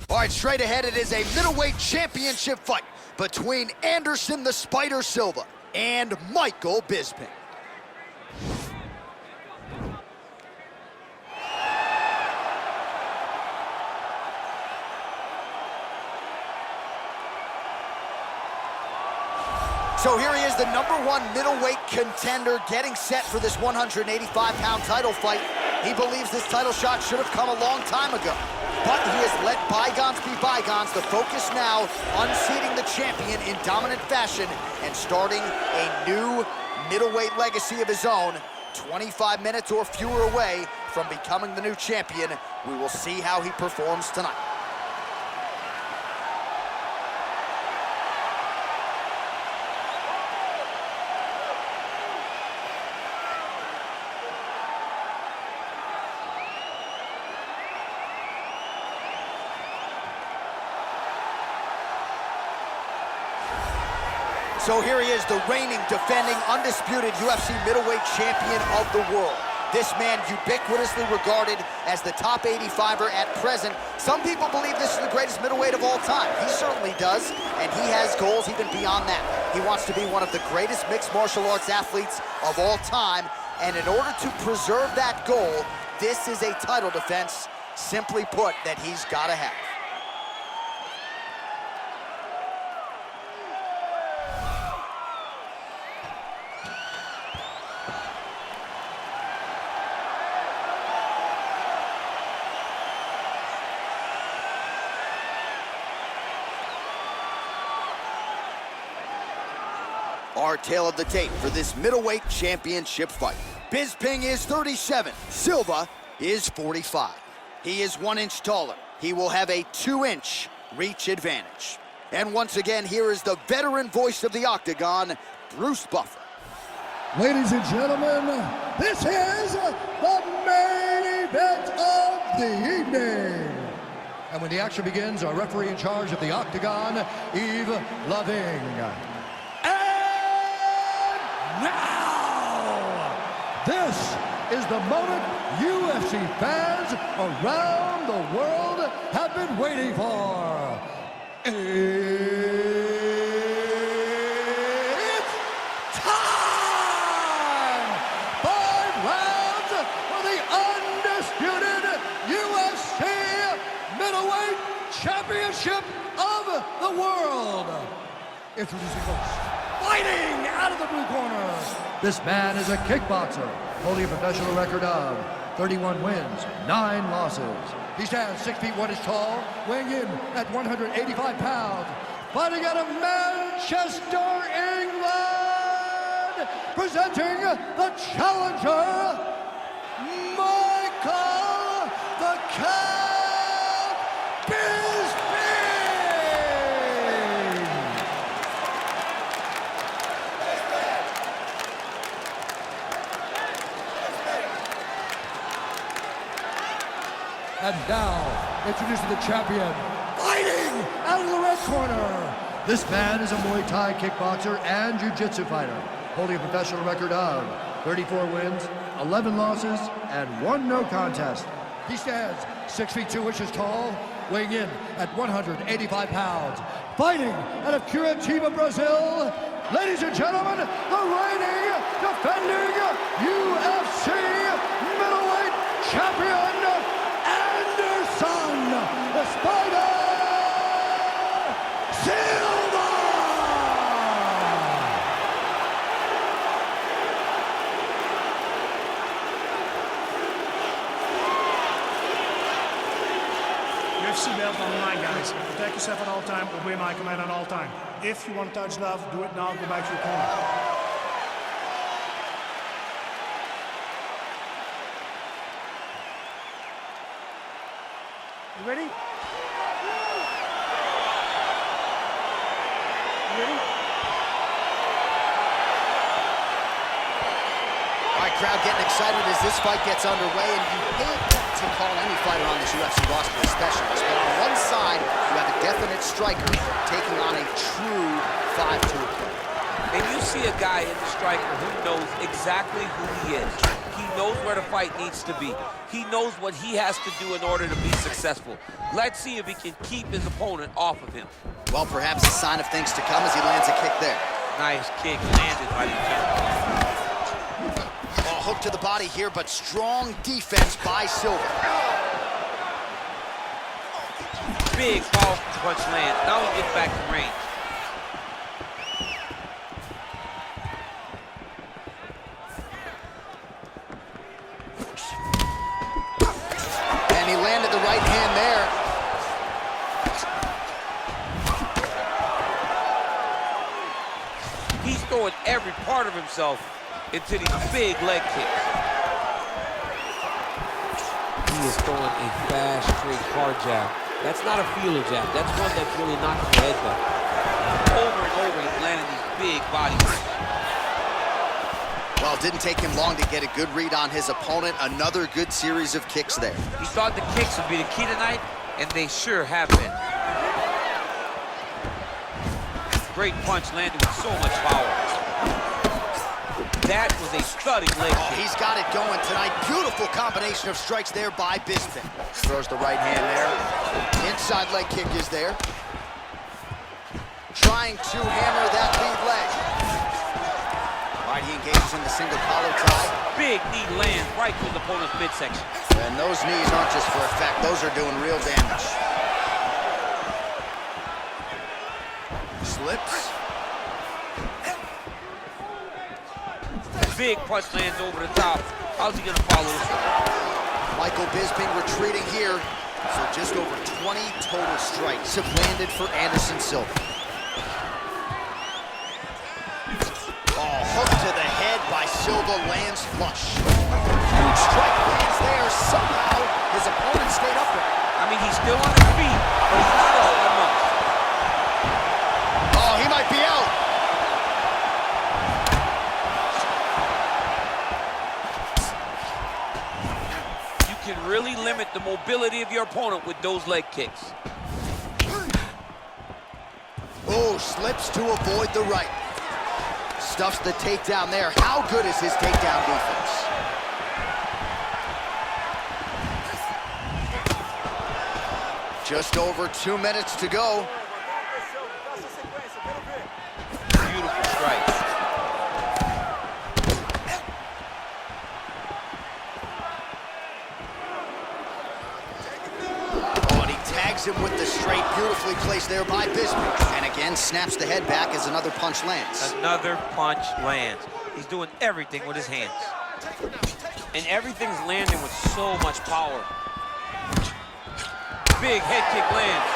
All right, straight ahead, it is a middleweight championship fight between Anderson the Spider Silva and Michael Bisping. So here he is, the #1 middleweight contender, getting set for this 185-pound title fight. He believes this title shot should have come a long time ago, but he has let bygones be bygones. The focus now, unseating the champion in dominant fashion and starting a new middleweight legacy of his own. 25 minutes or fewer away from becoming the new champion. We will see how he performs tonight. So here he is, the reigning, defending, undisputed UFC middleweight champion of the world. This man ubiquitously regarded as the top 85er at present. Some people believe this is the greatest middleweight of all time. He certainly does, and he has goals even beyond that. He wants to be one of the greatest mixed martial arts athletes of all time, and in order to preserve that goal, this is a title defense, simply put, that he's got to have. Our tale of the tape for this middleweight championship fight. Bisping is 37, Silva is 45. He is 1 inch taller. He will have a 2-inch reach advantage. And once again, here is the veteran voice of the Octagon, Bruce Buffer. Ladies and gentlemen, this is the main event of the evening. And when the action begins, our referee in charge of the Octagon, Yves Loving. Now, this is the moment UFC fans around the world have been waiting for. It's time! 5 rounds for the undisputed UFC Middleweight Championship of the world. Introducing first, fighting out of the blue corner. This man is a kickboxer, holding a professional record of 31 wins, 9 losses. He stands 6 feet 1 inch tall, weighing in at 185 pounds. Fighting out of Manchester, England, presenting the challenger, Michael the Count Bisping. And now, introducing the champion, fighting out of the red corner. This man is a Muay Thai kickboxer and jiu-jitsu fighter, holding a professional record of 34 wins, 11 losses, and 1 no contest. He stands 6 feet 2 inches tall, weighing in at 185 pounds. Fighting out of Curitiba, Brazil, ladies and gentlemen, the reigning, defending UFC middleweight champion, the Spider Silva! UFC belt on the line, guys. Protect yourself at all time, obey my command at all time. If you want to touch love, do it now, go back to your corner. You ready? All right, crowd getting excited as this fight gets underway, and you hate to call any fighter on this UFC roster a specialist, but on one side, you have a definite striker taking on a true 5-tool player. And you see a guy in the striker who knows exactly who he is. He knows where the fight needs to be. He knows what he has to do in order to be successful. Let's see if he can keep his opponent off of him. Well, perhaps a sign of things to come as he lands a kick there. Nice kick landed by the champion. Oh, hook to the body here, but strong defense by Silva. Big powerful punch lands. Now he gets back to range. And he landed the right hand there. He's throwing every part of himself into these big leg kicks. He is throwing a fast, straight, hard jab. That's not a feeler jab. That's one that's really knocking your head back. Over and over, he's landing these big body kicks. Well, it didn't take him long to get a good read on his opponent. Another good series of kicks there. He thought the kicks would be the key tonight, and they sure have been. Great punch landed with so much power. That was a stunning leg kick. Oh, he's got it going tonight. Beautiful combination of strikes there by Bisping. Throws the right hand there. Inside leg kick is there. Trying to hammer that lead leg. All right, he engages in the single collar tie. Big knee lands right to his opponent's midsection. And those knees aren't just for effect. Those are doing real damage. Slips. Big punch lands over the top. How's he gonna follow this one? Michael Bisping retreating here. So just over 20 total strikes have landed for Anderson Silva. Oh, hook to the head by Silva, lands flush. Huge strike lands there. Somehow his opponent stayed upright. I mean, he's still on his feet, but he's not all that much. Oh, he might be out. You can really limit the mobility of your opponent with those leg kicks. Oh, slips to avoid the right. Stuffs the takedown there. How good is his takedown defense? Just over 2 minutes to go. Beautiful strike. Oh, and he tags him with the straight, beautifully placed there by Bisping. And again, snaps the head back as another punch lands. Another punch lands. He's doing everything with his hands. And everything's landing with so much power. Big head kick lands.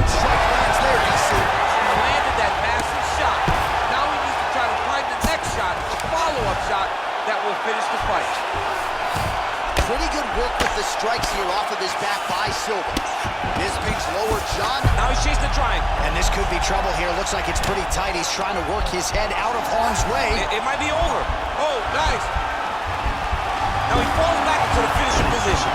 Strike lands there, DC. He landed that massive shot. Now he needs to try to find the next shot, a follow-up shot that will finish the fight. Pretty good work with the strikes here off of his back by Silva. Bisping's lower jaw. Now he's chasing the triangle. And this could be trouble here. Looks like it's pretty tight. He's trying to work his head out of harm's way. It might be over. Oh, nice. Now he falls back into the finishing position.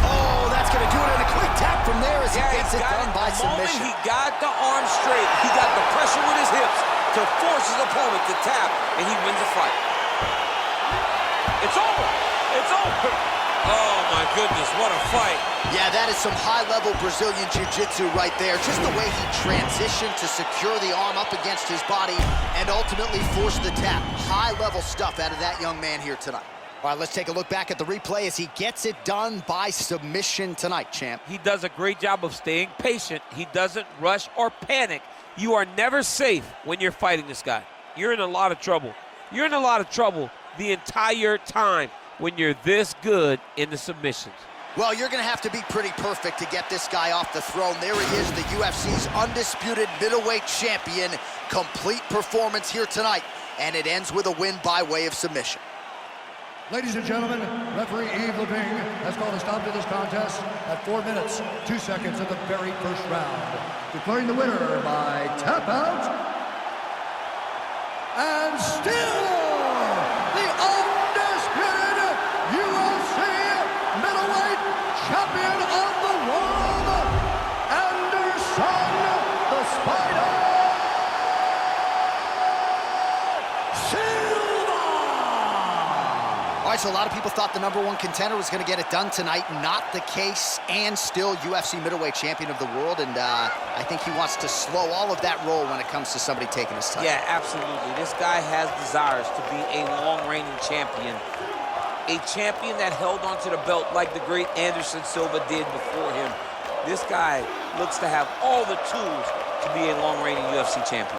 Oh, that's going to do it in a quick tap from there as he gets it done by submission. He got the arm straight. He got the pressure with his hips to force his opponent to tap, and he wins the fight. It's over. It's over. Oh, my goodness, what a fight. Yeah, that is some high-level Brazilian Jiu-Jitsu right there. Just the way he transitioned to secure the arm up against his body and ultimately force the tap. High-level stuff out of that young man here tonight. All right, let's take a look back at the replay as he gets it done by submission tonight, champ. He does a great job of staying patient. He doesn't rush or panic. You are never safe when you're fighting this guy. You're in a lot of trouble. You're in a lot of trouble the entire time when you're this good in the submissions. Well, you're going to have to be pretty perfect to get this guy off the throne. There he is, the UFC's undisputed middleweight champion. Complete performance here tonight, and it ends with a win by way of submission. Ladies and gentlemen, referee Yves Lebing has called a stop to this contest at 4 minutes, 2 seconds of the very first round, declaring the winner by tap out, and still the undisputed Silva! All right, so a lot of people thought the number 1 contender was going to get it done tonight. Not the case, and still UFC middleweight champion of the world, and I think he wants to slow all of that roll when it comes to somebody taking his title. Yeah, absolutely. This guy has desires to be a long-reigning champion. A champion that held onto the belt like the great Anderson Silva did before him. This guy looks to have all the tools to be a long-reigning UFC champion.